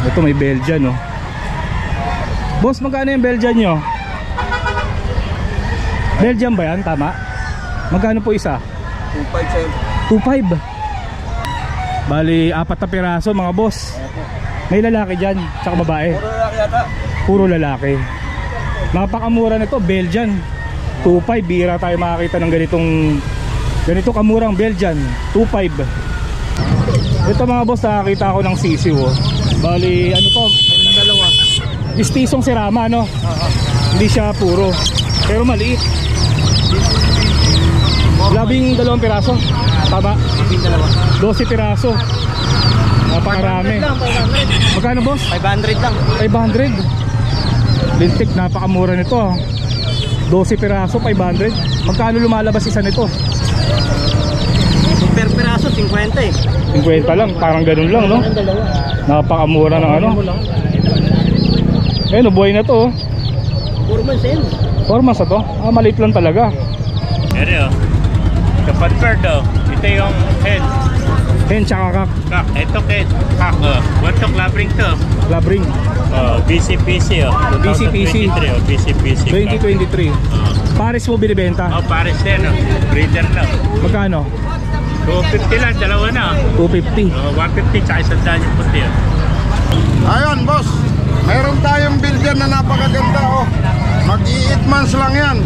Ito may Belgian, oh. Boss, magkano yung Belgian nyo? Belgian ba yan? Tama? Magkano po isa? 2.5 sir. 2.5. Bali, 4 na piraso mga boss. May lalaki dyan, tsaka babae. Puro lalaki yata. Puro lalaki. Napakamura nito, Belgian 2.5, bira tayo makakita ng ganito kamurang Belgian 2.5. Ito mga boss, nakakita ako ng sisiw, oh. Bali, ano to? Dalawa. Istisong sirama, no? Hindi siya puro, pero maliit. 12 piraso. Tama? 12 piraso. Napakarami. Magkano boss? 500 lang. 500. Lintik, napakamura nito, ah. 12 piraso, 500. Magkano lumalabas isa nito? Per piraso 50 eh. 50 lang, parang ganun lang, no? Napakamura ng ano. Ayun, buhay na to, oh. 4 months in. 4 months na to? Ah, maliit lang talaga. Ere, oh. Kapag bird, oh. Ito yung head. Hen, tsaka kak. Kak, ito head. Kak, oh. What to clubbing to? Labring. Oh, BCPC, oh. BCPC. 2023, oh. BCPC. 2023. Pares mo binibenta? Oh, Paris din, oh. Breeder na. Magkano? 250 lang, dalawa na. 250. Oh, 150, tsaka isang daan yung puti, oh. Ayun, boss. Mayroon tayong Belgian na napakaganda, oh. Mag-i-8 months lang yan.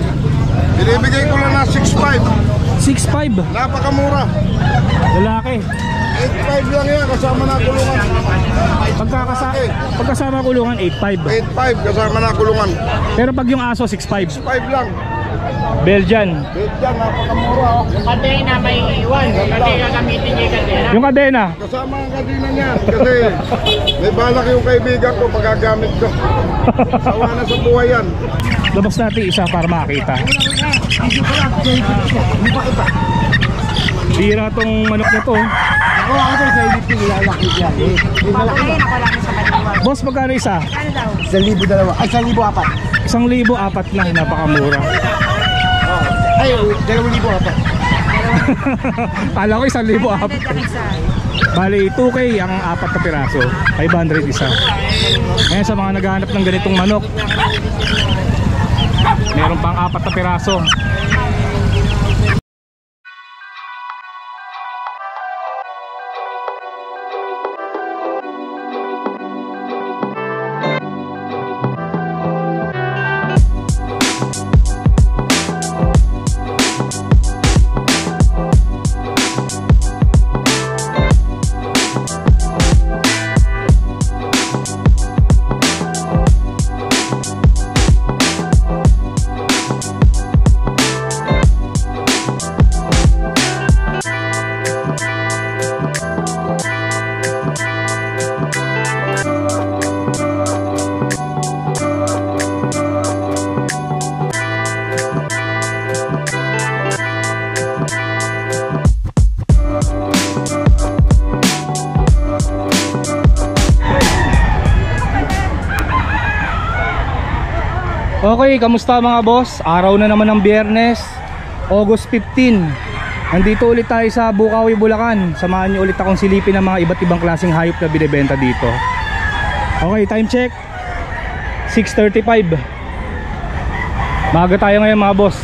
Binibigay ko lang na 6.5. 6.5. Napakamura. Lalaki. 8.5 lang yan, kasama na kulungan. Pagkasama kulungan, 8.5. 8.5 kasama na kulungan. Pero pag yung aso, 6.5. 5 lang. Belgian. Belgian, napakamura, oh. Yung kadena may iwan. Kasi gagamitin niya yung kadena. Yung kadena. Kasama ang kadina niyan. Kasi may balak yung kaibigan ko, magagamit ko. Sawa na sa buhay yan. Labas natin isa para makita. Bira tong manok na to. Ako ito sa ilipin, ilalaki yan. Papakain ako lang sa kaliwa. Boss, magkano isa? Ano daw? 1,000 dalawa. Ay, 1,004. 1,004 na, napakamura. Ay, 2,004. Kala ko 1,004. Ang isa. Bali, 2K ang 4 na piraso, 500 isa. Ngayon sa mga naghahanap ng ganitong manok, meron pang 4 na piraso. Okay, kamusta mga boss? Araw na naman ng Biyernes, August 15. Nandito ulit tayo sa Bukawi, Bulacan. Samahan niyo ulit akong silipin ng mga iba't ibang klaseng hayop na binibenta dito. Okay, time check 6:35. Maaga tayo ngayon mga boss.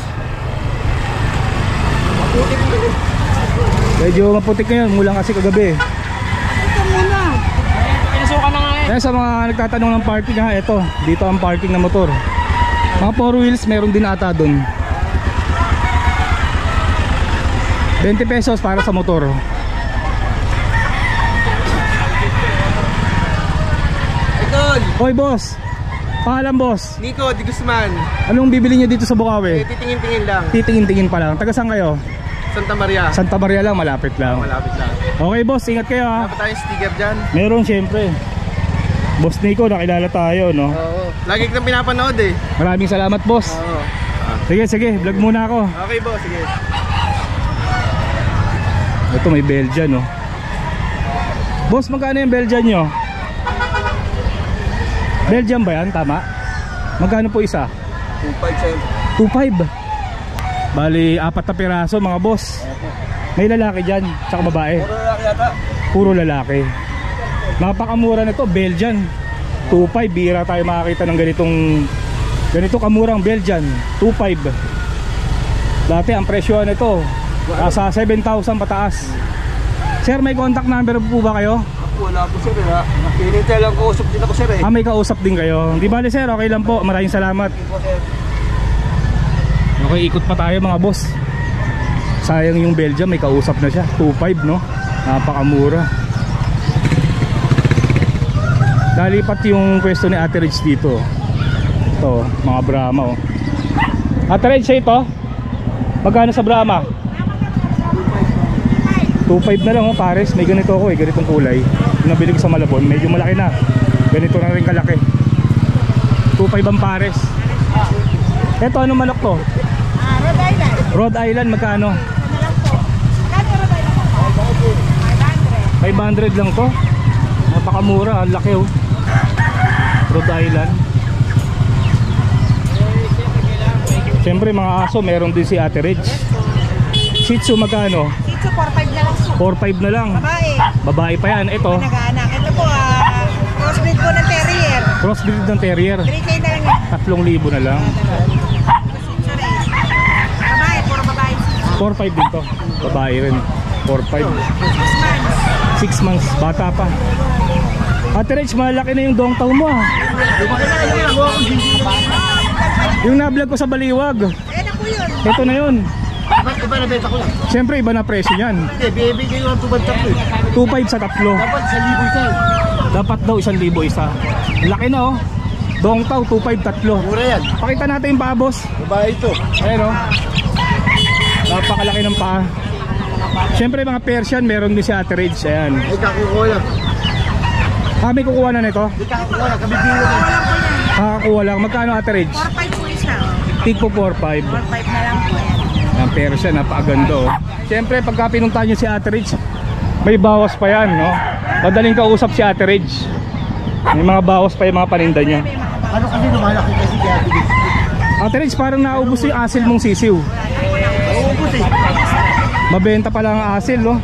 Medyo maputik ngayon, mulang kasi kagabi. Ito muna. Pinasukan na nga eh. Kaya sa mga nagtatanong ng parking, ha, ito, dito ang parking ng motor. Mga 4 wheels meron din ata dun. 20 pesos para sa motor. Idol! Hoy boss, pangalan boss, Nico Di Guzman. anong bibili nyo dito sa Bukawi? Titingin-tingin lang. Titingin-tingin pa lang. Taga saan kayo? Santa Maria. Santa Maria lang, malapit lang. Malapit lang. Okay boss, ingat kayo ha. Dapat tayong sticker dyan. Meron syempre. Boss Nico, nakilala tayo, no? Oo. Lagi kitang pinapanood eh. Maraming salamat boss. Oo. Sige, vlog muna ako. Okay boss, sige. Ito may Belgian, no? Boss, magkano yung Belgian nyo? Belgian ba yan? Tama? Magkano po isa? 2.5 sir. 2.5. Bali, 4 na piraso mga boss. May lalaki dyan, tsaka babae. Puro lalaki yata. Puro lalaki. Napakamura nito, Belgian 2.5, bira tayo makakita ng ganito kamurang Belgian 2.5. Dati ang presyo nito nasa 7,000 pataas. Sir, may contact number po ba kayo? Wala po sir ha. Pinintay lang ko, usap din ako sir eh. May kausap din kayo. Di bali sir, okay lang po. Maraming salamat. Okay, ikot pa tayo mga boss. Sayang yung Belgium, may kausap na siya. 2.5 no? Napakamura. Dalipat yung pwesto ni Ate Rich dito. Ito, mga Brahma oh. Ate Rich, ito? Magkano sa Brahma? 2.5 na lang oh, pares. May ganito ako eh, ganitong kulay. Yung nabili ko sa Malabon, medyo malaki na. Ganito na rin kalaki. 2.5 ang pares. Ito, anong manok to? Rhode Island. Rhode Island, magkano? 500 lang to. Napakamura, ang laki oh. Rhode Island. Siyempre mga aso, meron din si Ate Reg. Shih Tzu magkano? Shih Tzu 4.5 na lang. 4.5 na lang. Babae. Babae pa yan. Ito, Nag-aanak. Ito po, crossbreed po ng terrier. crossbreed ng terrier. 3K na lang yun. 3,000 na lang. Babae, puro babae. 4.5 din to. Babae rin. 4.5. 6 months. Bata pa. Ate Reg, malaki na yung dongtaw mo ah. Yung na-vlog ko sa Baliwag. Ayan na po yun. Ito na yun. Iba na benta ko lang. Siyempre iba na presyo yan. Hindi, bibigay ko lang tubad tatlo eh. 2.5 sa tatlo. Dapat 1,000 isa eh. Dapat daw 1,000 isa. Laki na oh. Dongtaw 2.5 tatlo. Mura yan. Pakita natin yung paa boss. Babae ito. Ayan oh. Napakalaki ng paa. Siyempre mga Persian meron din si Ate Reg. Ayan. Ay kakukuha lang. May kukuha na nito. Hindi kakukuha lang, kabibili lang. Kakakuha lang. Magkano Ate Reg? 4.5 po isa. Tig po 4.5. 4.5 na lang po yan. Ang Persian, napakaganda oh. Siyempre pagka pinuntahan nyo si Ate Reg, may bawas pa yan no. Madaling kausap si Ate Reg. May mga bawas pa yung mga paninda niya. Ano kasi lumalaki kasi kaya tigil? Ate Reg, parang naubos yung asil mong sisiw. Uubos eh. Mabenta pa lang ang asil no.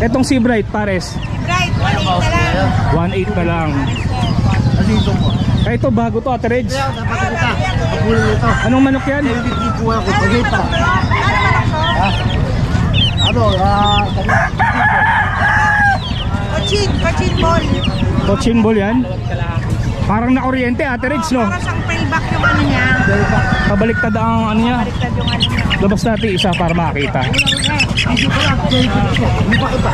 Etong Sea Bright pares Bright, 1.8 na lang. 1.8 na lang. Kasi ito mo. Ito bago to Ate Reg. Kaya dapat kita. Pagpulo nito. Anong manok yan? Hindi kipuha ko. Pagay pa. Ano ba lang to? Ano? Cochin ball. Cochin ball yan. Parang na-oriente Ate Reg no. Para siyang payback yung ano niya. Kabaliktad ang ano niya. Baliktad yung ano niya. Labas natin isa para makita. Hindi pa kita.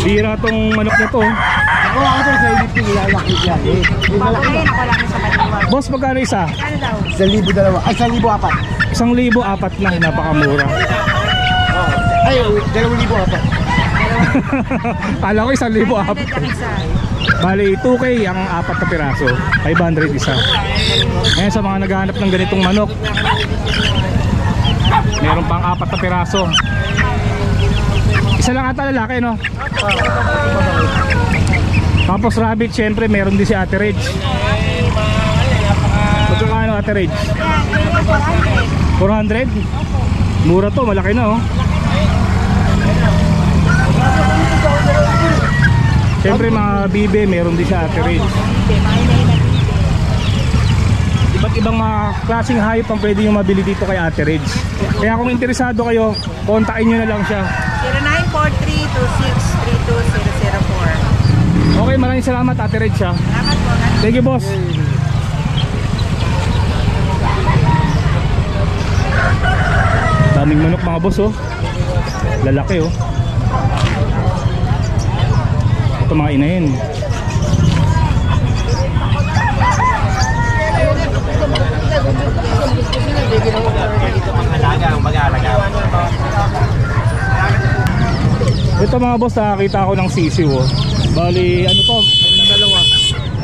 Bira tong manok na to. Ako ito sa ilip yung ilalaki yan. Hindi malaki Ayun, ako lang sa Baliwag. Boss, magkano isa? Ano daw? 1,000 dalawa. Ay, 1,004. 1,004 na, napakamura. Ay, 2,004. Kala ko 1,004. Yung isa. Bali, 2K ang 4 na piraso, 500 isa. Ngayon sa mga naghahanap ng ganitong manok, meron pang 4 na piraso. Isa lang ata lalaki no? Tapos rabbit, syempre meron din si Ate Reg. Magkano Ate Reg? 400? Mura to, malaki na oh. Syempre mga bibe, meron din si Ate Reg. Iba't ibang mga klaseng hayop ang pwede nyo mabili dito kay Ate Reg. Kaya kung interesado kayo, kontakin nyo na lang siya. 0943-2632-004. Okay, maraming salamat Ate Reg ha. Salamat po. Thank you boss. Daming manok mga boss oh. Lalaki oh. Ito mga inahin. Ito mga boss, nakakita ako ng sisiw oh. Bali ano to? Dalawa.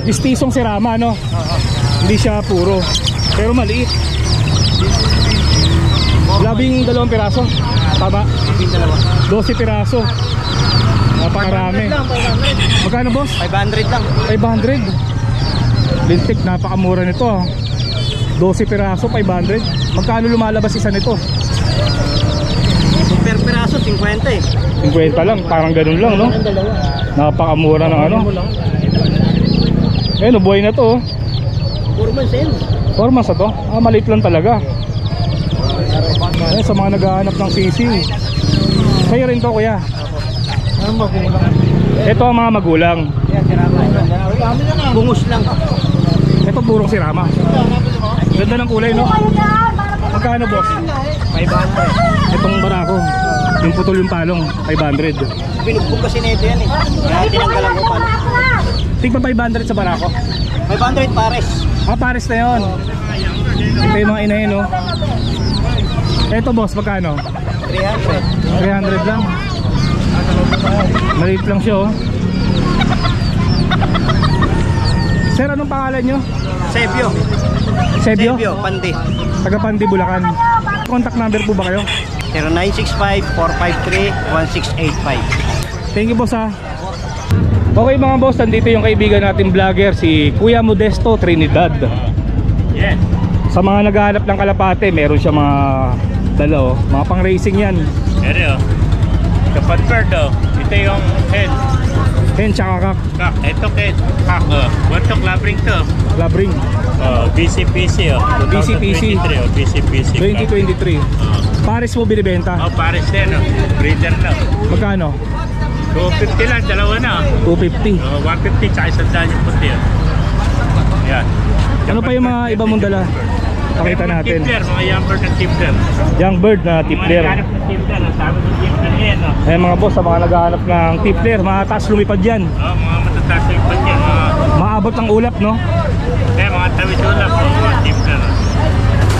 Istisong sirama no? Hindi siya puro. Pero maliit. 12 piraso. Tama? 12 piraso. Napakarami. Magkano boss? 500 lang. 500. Lintik, napakamura nito ah. 12 piraso, 500. Magkano lumalabas isa nito? Per piraso, 50 eh. 50 lang, parang ganun lang no? Ang dalawa. Napakamura ng ano. Ayun, buhay na to. 4 months yan. 4 months na to? Ah, maliit lang talaga. Ayun, sa mga naghahanap ng sisiw. Sa'yo rin to, kuya. Ano magulang? Ito ang mga magulang. Yan, sirama. Bungos lang. Ito purong sirama. Ganda ng kulay, no? Magkano, boss? 500. Itong barako, yung putol yung palong, 500. Binugbog kasi nito yan eh. Kaya tinanggalan ko pala. Tigpa 500 sa barako. 500 pares. Ah, pares na yun. Ito yung mga inahin, no? Ito, boss, magkano? 300. 300 lang. Maliit lang siya, oh. Sir, anong pangalan nyo? Sebio. Sebio? Sebio, Pandi. Taga Pandi, Bulacan. Contact number po ba kayo? 0965-453-1685. Thank you, boss, ha. Okay, mga boss, nandito yung kaibigan natin vlogger, si Kuya Modesto Trinidad. Yes. Sa mga naghahanap ng kalapate, meron siya mga dala, oh. Mga pang racing yan. Pero, kapag bird, oh. Ito yung head. Hen, tsaka kak, Kak, ito kay kak, oh. Watok labring to. labring. Oh, BCPC, oh. BCPC. 2023, oh. BCPC. 2023. Pares mo binibenta? Oh, Paris din, oh. Breeder na. Magkano? 250 lang, dalawa na. 250. Oh, 150 tsaka isang daan yung puti, oh. Yan. Ano pa yung mga iba mong dala? Pakita Mga natin. Tipler, mga younger na tipler. Young bird na tipler. Mga naghanap ng tipler, ang sabi ng tipler yan, oh. Eh mga boss, sa mga naghahanap ng tipler, mataas lumipad yan. Oh, mga matataas yung pag yan, mga, Maabot ng ulap, no? mga tawid ulap, oh, mga tipler.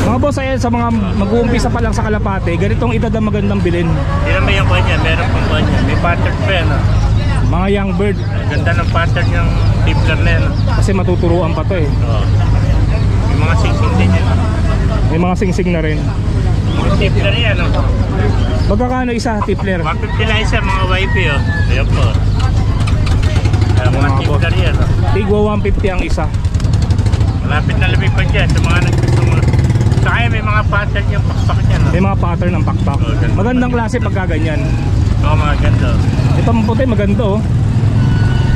Mga boss, ayan, sa mga mag-uumpisa pa lang sa kalapate, ganitong edad ang magandang bilhin. Hindi naman yung kanya, meron pang kanya. May pattern pa yan, oh. Mga young bird, Ganda ng pattern yung tipler na yan, oh. kasi matuturuan pa to eh. Oh. May mga singsing din yan. May mga singsing na rin. Mga tipler yan, oh. Magkakano isa, tipler? 150 lang isa, mga wifey, oh. Ayan po. Mga Mga tipler yan, oh. Tigwa 150 ang isa. Malapit na lumipad yan sa mga naggusto mo. Saka may mga pattern yung pakpak niyan, oh. May mga pattern ng pakpak. Magandang klase pagka ganyan. Oo, mga ganda, oh. Ito ang puti, maganda, oh.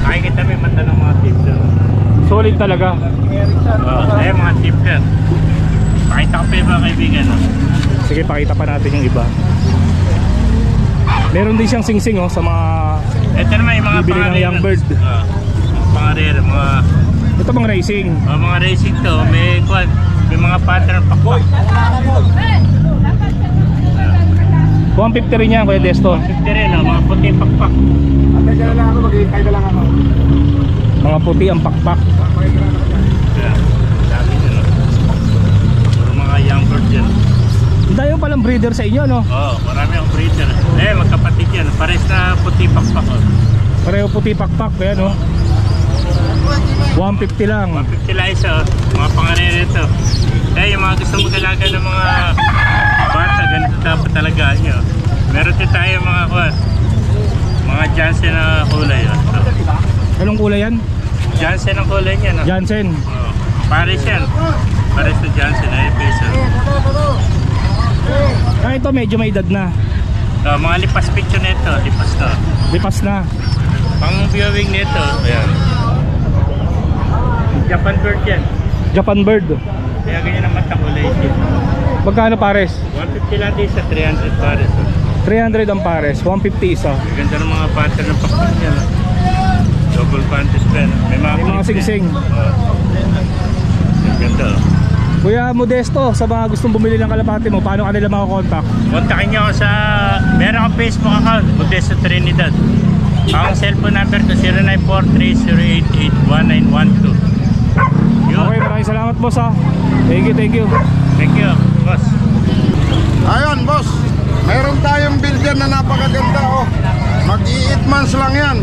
Nakikita may mata ng mga tipler. Solid talaga. Oh, ayan mga tipler. Pakita ko pa yung mga kaibigan, oh. Sige, pakita pa natin yung iba. Meron din siyang singsing, oh, sa mga... Ito naman yung mga Bibili ng young bird. Pangarera, mga Ito mga racing. mga racing to, may mga pattern pakpak. 150 rin yan, Kuya Desto. 50 rin, oh, mga puti pakpak. Mga puti ang pakpak. Yeah, dami din, oh. Puro mga young bird yan. Dayo palang breeder sa inyo, no? Oo, marami akong breeder. Magkapatid yan. Pares na puti pakpak, oh. Pareho puti pakpak, kaya, no? 150 lang. 150 lang isa, oh. Mga pangarera ito. Yung mga gusto mag-alaga ng mga bata, ganito dapat talagaan nyo. Meron din tayo mga Jansen na kulay, oh. Anong kulay yan? Jansen ang kulay niya, no? Jansen. Oh. Pares yan. Pares na Jansen, ay peso. Ah, ito medyo may edad na. So, mga lipas picture nito, lipas to. Lipas na. Pang viewing nito, ayan. Japan bird yan. Japan bird. Kaya ganyan ang mata kulay siya. Magkano pares? 150 lang din sa 300 pares. 300 ang pares, 150 isa. Ganda ng mga pattern ng pakpak niya. No? Double panties pen. May mga May mga clip singsing. yan. Ang ganda. Oh. Kuya Modesto, sa mga gustong bumili ng kalapate mo, paano kanila makakontakt? Kontakin niyo ako sa... Meron akong Facebook account, Modesto Trinidad. Ang cellphone number ko 0943-088-1912. Okay, maraming salamat, boss, ha. Thank you, thank you. Thank you, boss. Ayun, boss. Meron tayong Belgian na napakaganda, oh. Mag-i-8 months lang yan.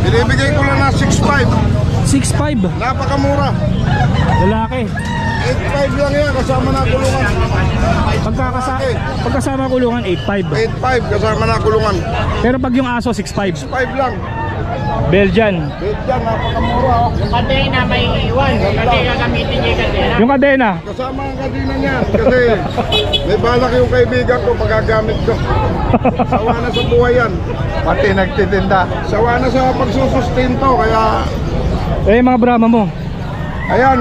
Binibigay ko lang na 6.5. 6'5", Napakamura. lalaki. 8.5 lang yan, kasama na kulungan. Pagkasama kulungan, 8'5". 8.5 kasama na kulungan. Pero pag yung aso, 6'5". 5 lang. Belgian. Belgian, napakamura oh. Yung kadena may iwan. Kasi gagamitin niya yung kadena. Yung kadena. Kasama ang kadina niyan kasi may balak yung kaibigan ko paggagamit ko. Sawa na sa buhay yan. Pati nagtitinda. Sawa na sa pagsusustento kaya Eh, mga Brahma mo. ayan,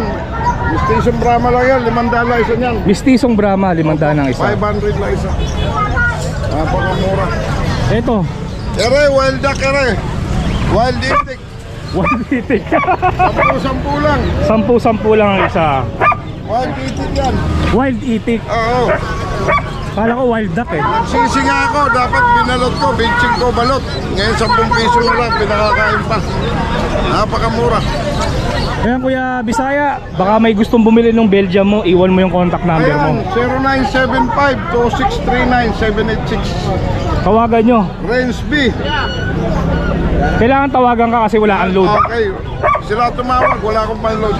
Station Brahma lang yan, $5 isa niyan. Mistisong Brahma, 500 ang isa. 500 lang isa. Napakamura. Ito, Ere, wild duck ere. Wild itik. wild itik. 10 lang. 10 lang ang isa. Wild itik yan. Wild itik. Oo. Kala ko wild duck eh. Nagsisi nga ako, dapat binalot ko, binching ko balot. Ngayon 10 piso na lang, pinakakain pa. Napakamura. Ayan Kuya Bisaya, baka may gustong bumili ng Belgium mo, iwan mo yung contact number Ayan, mo. 0975-2639-786. Tawagan nyo. Range B. Kailangan tawagan ka kasi wala kang load. Okay. Sila tumawag, wala akong pan-load.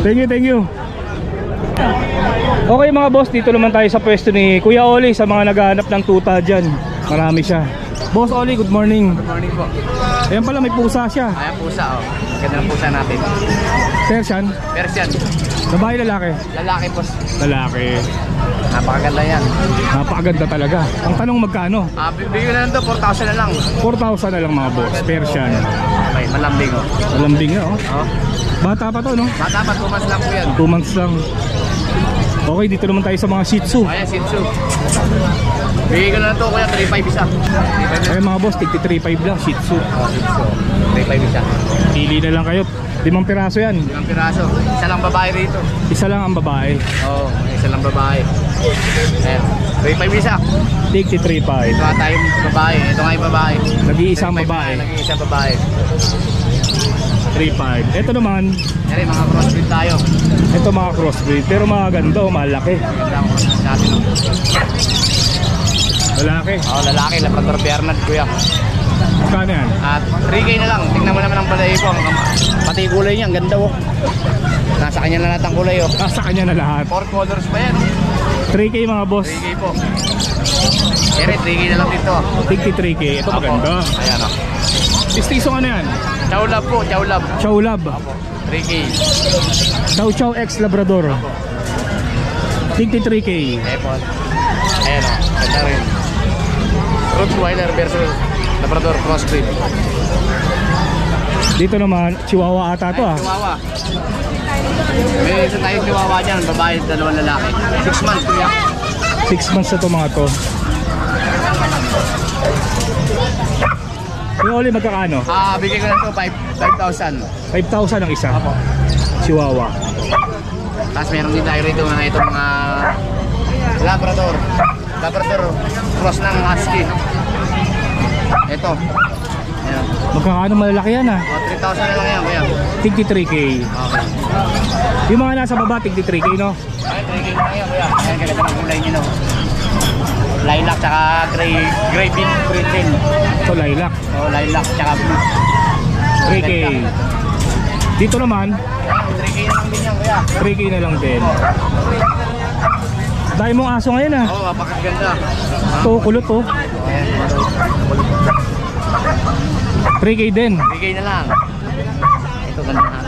Thank you. Okay mga boss, dito naman tayo sa pwesto ni Kuya Oli sa mga naghahanap ng tuta dyan. Marami siya. Boss Oli, good morning. Good morning po. Ayan pala, may pusa siya. Ayan pusa oh. Ganda ng pusa natin. Persian, Persian. babae lalaki? Lalaki po. Lalaki. Napakaganda yan. Napakaganda talaga. Ang tanong magkano? Bibigyan na lang to, 4,000 na lang. 4,000 na lang mga boss. Persian. Okay, malambing oh. Malambing na oh. Oh. Bata pa to no? Bata pa, 2 months lang po yan. 2 months lang. Okay, dito naman tayo sa mga Shih Tzu. Ayan, Shih Tzu. Bigyan ko na lang to kuya, 3,500 isa. 3,500 Ay mga boss, 3,500 lang Shih Tzu. Oh, Shih Tzu. 3,500 isa. Pili na lang kayo. 5 piraso yan. 5 piraso. Isa lang babae rito. Isa lang ang babae. Oo, isa lang babae. Ayan, 3,500 isa. 3,350. Ito nga tayong babae. Ito nga yung babae. Nag-iisang 3,500 babae. na, Nag-iisang babae. 3,500. Ito naman, Yan rin, mga crossbreed tayo. ito mga crossbreed. Pero mga ganda, malaki. Ganda ang crossbreed natin. Oh. Lalaki. Oo, lalaki, Labrador Bernard kuya. Kano yan? At 3K na lang. Tingnan mo naman ang balay ko. Pati yung kulay niya, ang ganda oh. Nasa kanya na lahat ang kulay oh. Sa kanya na lahat. 4 colors pa yan. 3K mga boss. 3K po. Ere, 3K na lang dito. 3K. Ito maganda. Ayan oh. Istiso ano yan? Chow Lab po, Chow Lab. Chow Lab. 3K. Chow X Labrador. 3K. Eh po. Ayan oh. Ganda rin. Rottweiler versus Labrador crossbreed. Dito naman, Chihuahua ata to ah. Chihuahua. May isa tayong Chihuahua dyan. Babae, 2 lalaki. 6 months kuya. 6 months na to mga to. Kuya Oli, magkakano? Bigay ko na ito 5,000. 5,000 ang isa. Chihuahua. Tapos meron din tayo rito mga itong Labrador cross ng Husky. Ito. Ayan. Magkakano malalaki yan ah? 3,000 na lang yan kuya. 3K. Okay. Yung mga nasa baba, 3K no? Ay, 3K na lang yan kuya. Ayan, ganda ng kulay nyo no. Lilac tsaka gray bean brindle. Ito lilac. So lilac tsaka blue. 3K. Dito naman, 3K na lang din yan kuya. 3K na lang din. Dahil mong aso ngayon ah. Oo, mapakaganda. Ito, kulot oh. Ayan. 3K din. 3K na lang. Ito ganda na.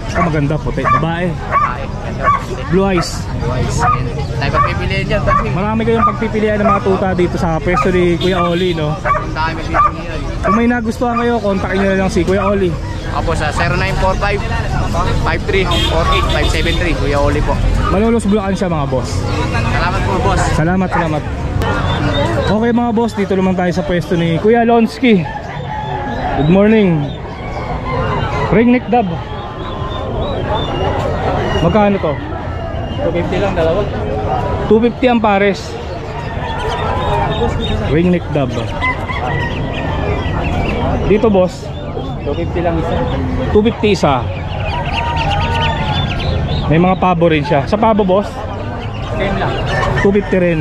Ito maganda, puti. Babae. Ay, ganda. Blue eyes. Wise. Tayo pagpipiliin dyan. Pagpipiliin. Marami kayong pagpipilian ng mga tuta dito sa pwesto ni Kuya Oli no? Ang dami pipiliin. Kung may nagustuhan kayo, kontakin nyo na lang si Kuya Oli. Ako sa 0945-5348-573. Kuya Oli po. Malulusbulakan siya mga boss. Salamat po boss. Salamat. Okay mga boss, dito naman tayo sa pwesto ni Kuya Lonsky. Good morning. Ringneck dub. Magkano to? 250 lang dalawa. 250 ang pares. Ringneck dub. Dito boss, 250 lang isa. 250 isa. May mga pabo rin siya. Sa pabo boss, Same lang. 250 rin.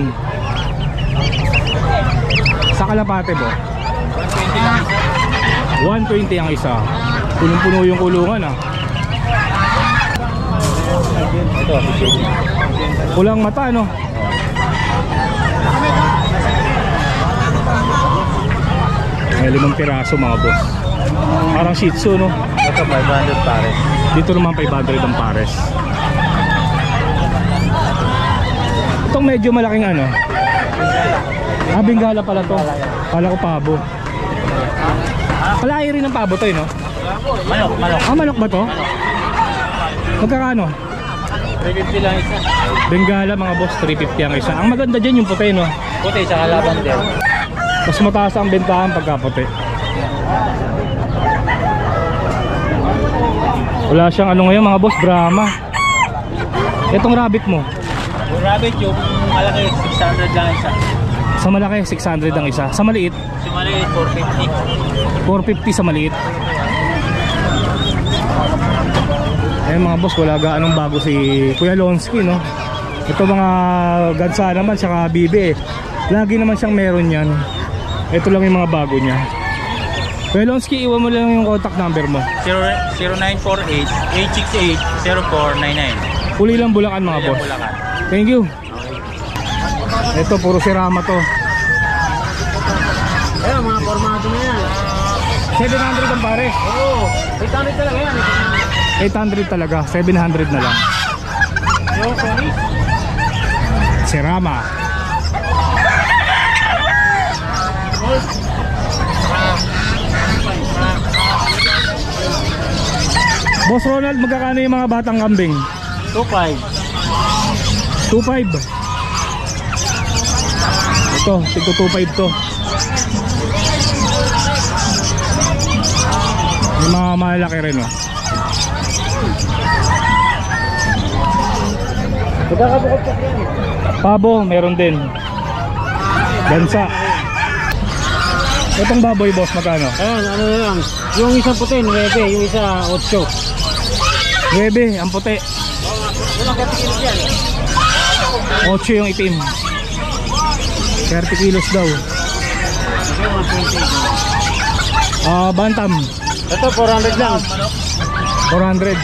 Sa kalapate bo, 120 lang isa. 120 ang isa. Punong-puno yung kulungan ah. Ito. Kulang mata no. May 5 piraso mga boss. Parang Shih Tzu, no? Ito 500 pares. Dito naman 500 ang pares. Itong medyo malaking ano? Bengala pala to. Kala ko pabo. Palay rin ng pabo to, no? Manok. Manok ba to? Magkakano? 350 lang isa. Bengala mga boss, 350 ang isa. Ang maganda dyan yung puti, no? Puti sa lavender. Mas mataas ang bentahan pagka puti. Wala siyang ano ngayon mga boss, Brahma. Itong rabbit mo? Yung rabbit, yung malaki 600 lang isa. Sa malaki, 600 ang isa. Sa maliit, Si maliit 450. 450 sa maliit. Eh mga boss, wala gaanong bago si Kuya Lonsky, no? Ito mga gansa naman, saka bibi eh. Lagi naman siyang meron yan. Ito lang yung mga bago niya. Kuya Lonsky, iwan mo lang yung contact number mo. 0948-868-0499. Uli lang Bulacan mga boss. Bulacan. Thank you. Ito, puro sirama to. Ayun, mga formado na yan. 700 ang pares. Oo, 800 talaga yan. 800 talaga, 700 na lang. Sirama. Boss Ronald, magkakano yung mga batang kambing? 25. 2.5. Ito, tigto 2.5 to. Yung mga malaki rin, oh. Magkakabukot yan. Pabo, meron din. Gansa. Itong baboy boss, magkano? Ayan, ano na lang. Yung isang puti, 9. Yung isa, 8. 9 ang puti. 8 yung itim. 30 kilos daw. Bantam, Ito, 400 lang. 400.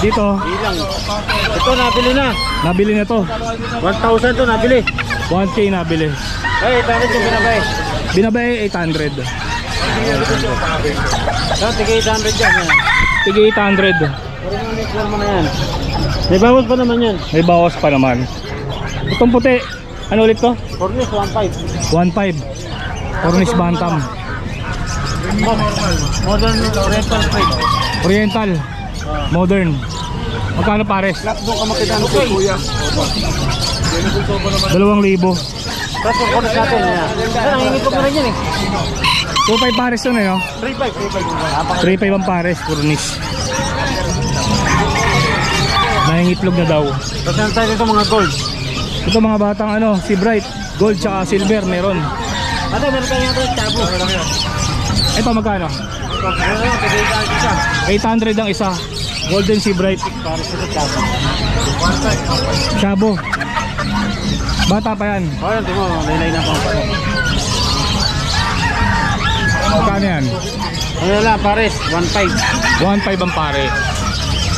Dito, Ilang. Ito, nabili na. nabili na to. 1,000 to, nabili. 1K nabili. Ay, tanit yung binabay. Binabay 800. Ito, tigay 800 yan. Yan. Tige 800. Puro mga neckwear mo na yan. May bawas pa naman yan. May bawas pa naman. Itong puti, ano ulit to? Cornish, 1,500. 1.5. Cornish Bantam. Modern rental trade. Oriental. Modern. Magkano pares? Doon ka makita ng kuya. 2,000. Tapos yung cornish natin. Yan. Yan, ang hingipog na rin yan eh. 2.5 pares to na yun. 3,500. 3.5 ang pares, Cornish. Nahingitlog na daw. Tapos yan tayo dito mga gold. Ito mga batang ano, si Bright, gold tsaka silver meron. Ate, meron tayo nga ito, chabo. Ito magkano? Meron yan, tigay 800 800 isa. ang isa. Golden Sea Bright. Para sa chabo. Chabo. Bata pa yan. O yan, timo, laylay na pa. Magkano yan? Ano lang, pares, 1,500. 1.5 ang pare.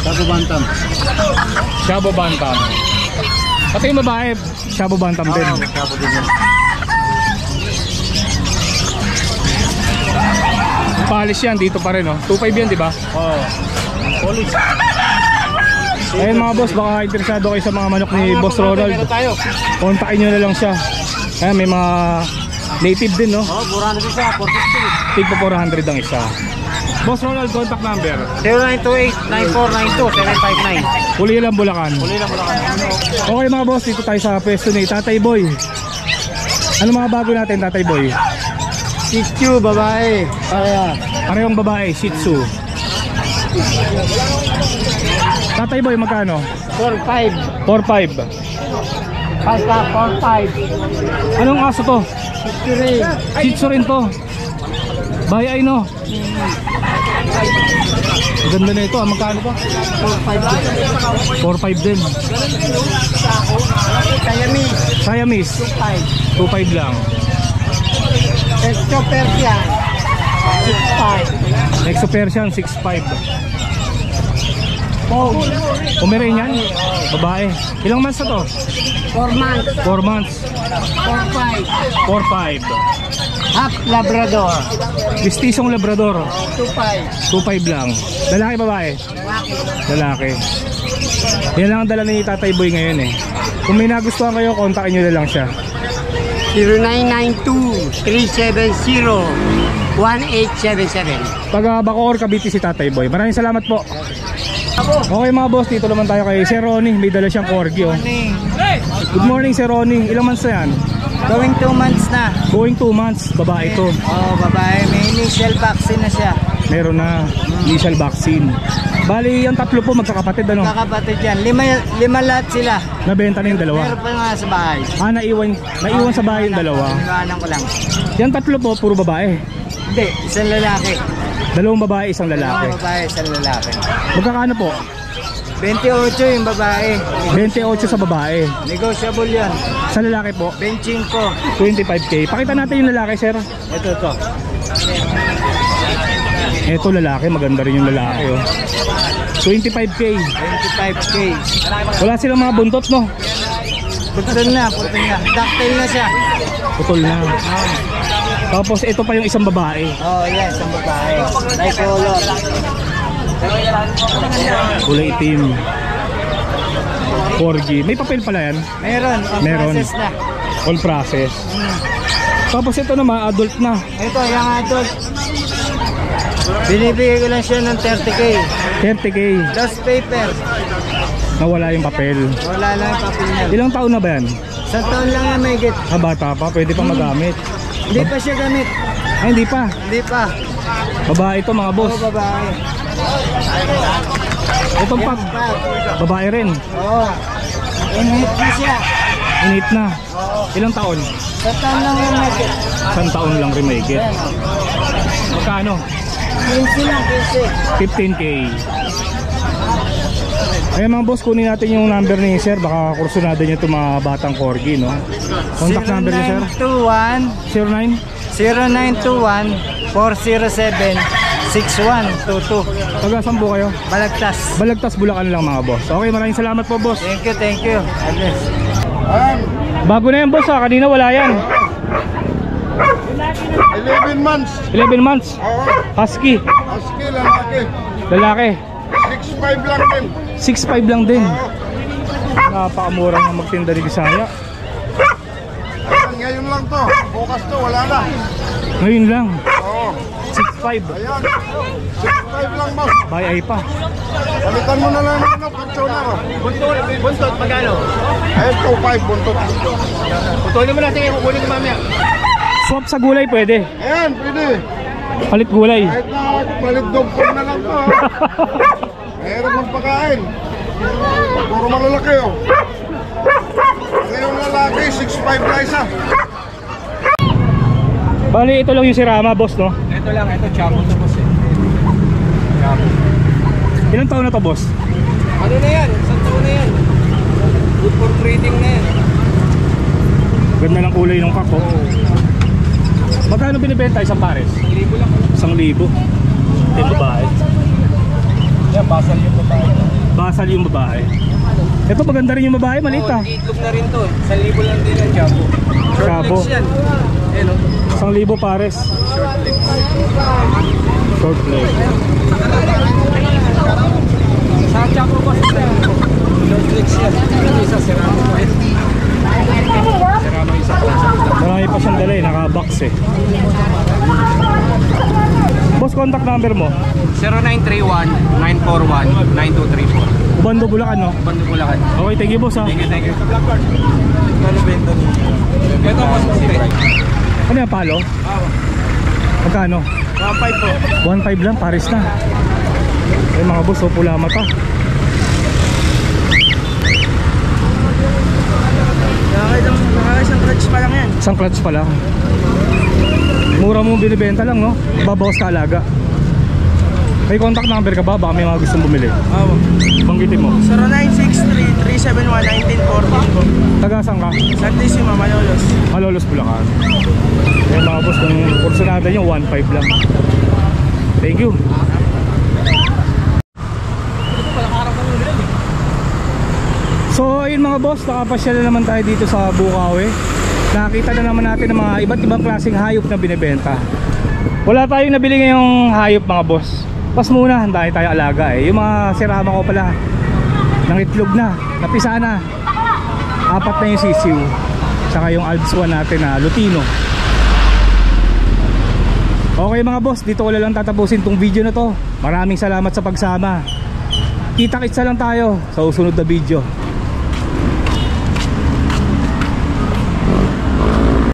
Chabo bantam. Chabo Bantam. Pati yung babae, Chabo Bantam din. Chabo din yan. Yung polish yan, dito pa rin, oh. 2.5 yan, di ba? Oo. Polish. Ayun mga boss, baka interesado kayo sa mga manok ni Boss Ronald. Meron tayo. Kontakin nyo na lang siya. Ayan, may mga native din, no? Oo, 400 isa, 460. Tig po 400 ang isa. Boss Ronald, contact number. 0928-9492-759. Huli lang Bulacan. Huli lang mo lang. Okay mga boss, dito tayo sa pwesto ni Tatay Boy. Ano mga bago natin, Tatay Boy? Shih Tzu, babae. Kaya. Parehong babae, Shih Tzu. Tatay Boy, magkano? 4,500. 4.5. Basta 4,500. Anong aso to? Shih Shih Tzu rin to. Bayay, no? Ganda na ito, magkano to? 4.5 din. Siamese 2.5 lang. Extra Persia. 6,500. Exo Persian 6.5. Pomeranian, babae. Ilang months na to? 4 months. 4 months. 4,500. 4.5. Half Labrador. Mistisong Labrador. 2.5. 2.5 lang. Lalaki, babae? Lalaki. Yan lang ang dala ni Tatay Boy ngayon eh. Kung may nagustuhan kayo, kontakin nyo na lang siya. 0992-370-1877. Taga Bacoor, Cavite si Tatay Boy. Maraming salamat po. Okay mga boss, dito naman tayo kay Sir Ronnie. May dala siyang corgi oh. Good morning Sir Ronnie. Ilang months na yan? Going 2 months na. Going 2 months. Babae ito. Oh, babae. May initial vaccine na siya. Meron na initial vaccine. Bali, yung tatlo po magkakapatid ano? Kakapatid yan. Lima lahat sila. Nabenta na yung dalawa. Meron pa nga sa bahay. Naiwan sa bahay yung dalawa. Iniwanan ko lang. Yan tatlo po, puro babae. Hindi, isang lalaki. Dalawang babae, isang lalaki. Dalawang babae, isang lalaki. Magkakano po? 28 yung babae. 28 sa babae. Negotiable yan. Sa lalaki po, Benching ko. 25k. Pakita natin yung lalaki, sir. Ito. Ito lalaki, maganda rin yung lalaki oh. 25k. 25k. Wala silang mga buntot no? Putol na. Ductile na siya. Putol na. Tapos ito pa yung isang babae. Oh, yes, ang babae. Tricolor. Kulay itim. Corgi. May papel pala yan? Meron. Meron. Process na. All process. Tapos ito naman, adult na. Ito, yung adult. Binibigay ko lang siya ng 30k. 30k. Lost paper. Nawala yung papel. Wala lang yung papel niya. Ilang taon na ba yan? Sa taon lang yan may get. Ah, bata pa. Pwede pang magamit. Hindi pa siya gamit. Ay, hindi pa. Hindi pa. Babae ito mga boss. Oo, babae. Itong pag babae rin. Oo. Inhit na siya. Init na. Ilang taon? Sa taon lang yan may get. Isang taon lang rin may get. Magkano? 15 lang, 15k. Ayan mga boss, kunin natin yung number ni sir. Baka kursunado niya itong mga batang corgi, no? Contact number niya sir. 0921 0921-407-6122. Taga saan po kayo? Balagtas. Balagtas, Bulacan lang mga boss. Okay, maraming salamat po boss. Thank you. Address. Ayan, Bago na yan boss ha, kanina wala yan. 11 months. 11 months. Oo, Husky. husky lalaki. Lalaki. 6'5 lang din. 6'5 lang din. Napakamura nga magtinda ni Bisaya. Ayan, ngayon lang to. Bukas to, wala na. Ngayon lang. Oo, 6'5. ayan. 6'5 lang boss. Buy ay pa. Palitan mo na lang ng ano, pensioner. Buntot, magkano? Ay, 2.5 buntot. Putulin mo natin yung kukunin ko mamaya. Swap sa gulay pwede. Ayan, pwede. Palit gulay. Kahit na palit dogpon na lang to. ha. Meron mong pagkain. Puro malalaki oh. Kasi yung lalaki, 6'5 na isa. Bali ito lang yung sirama boss no? Ito lang, ito chapo to boss eh. Ilang taon na to boss? Ano na yan? Isang taon na yan. Good for breeding na yan. Ganda ng kulay ng kako. Magkano binibenta isang pares? 1,000 lang. 1,000. Yung babae. Yan, basal yung babae. Basal yung babae. Ito maganda rin yung babae, maliit ah. Itlog na rin to. 1,000 lang din ang chapo. Short Chapo. legs yan. Ayan o. 1,000 pares. Short legs. Short leg. Sa chapo boss yan. Short legs yan. Ito isa, Serrano pa. Serrano isa pa. Marami pa siyang dala eh, naka-box eh. Boss, contact number mo? 0931-941-9234. Ubando Bulacan no? Bando Bulacan. Okay, thank you boss ha. Thank you. Kano bento niyo? Ito boss puti. Ano yung palo? Magkano? 1.5 po. 1,500 lang, pares na. Eh mga boss, oh, pula mata. Isang clutch pa lang yan. Isang clutch pa lang. Mura mong binibenta lang no? Babawas ka alaga. May contact number ka ba? Baka may mga gustong bumili. Banggitin mo. 0963-371-1914 po. Taga saan ka? Santissima, Malolos. Malolos Bulacan. Eh mga boss, kung kursunada nyo 1,500 lang. Thank you. So ayun mga boss, nakapasyal na naman tayo dito sa Bukawi. nakita na naman natin ng mga iba't ibang klaseng hayop na binibenta. Wala tayong nabili ngayong hayop mga boss. Pas muna, dahil tayo alaga eh. Yung mga sirama ko pala ng itlog na, napisa na. 4 na yung sisiw, saka yung Alps 1 natin na Lutino. Okay mga boss, dito ko lang tatapusin tong video na to. Maraming salamat sa pagsama. Kita-kitsa lang tayo sa susunod na video.